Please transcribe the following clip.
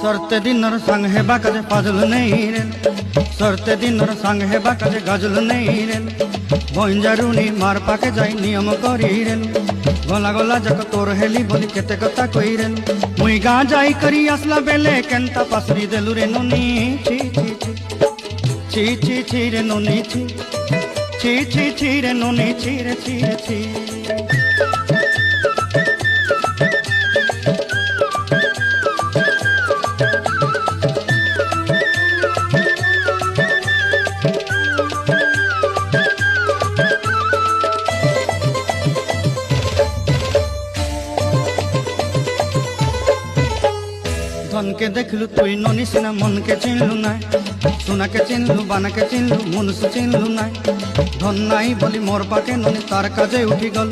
सरते दिनर संग हेबा काजे फाजल नहीं रे, सरते दिनर संग हेबा काजे गाजल नहीं रे। बंजारुनी मार पाके जाई नियम करी रे, गला गला जक तोर हेली बोली केते कथा कई रे। मुई गा जाई करी आसला बेले केंता पासरी देलु रे नोनी। छी छी छी छी छी रे नोनी छी, छी छी छी रे नोनी छी रे छी रे छी। धन के देखलु तुई नोनी सिना मन के चिन्हलु नाय, सोना के चिन्हलु बाना के चिन्हलु मनुष्य चिन्हलु नाय। धन नाई बोली मोर पाके नोनी तार काजे उठी गल,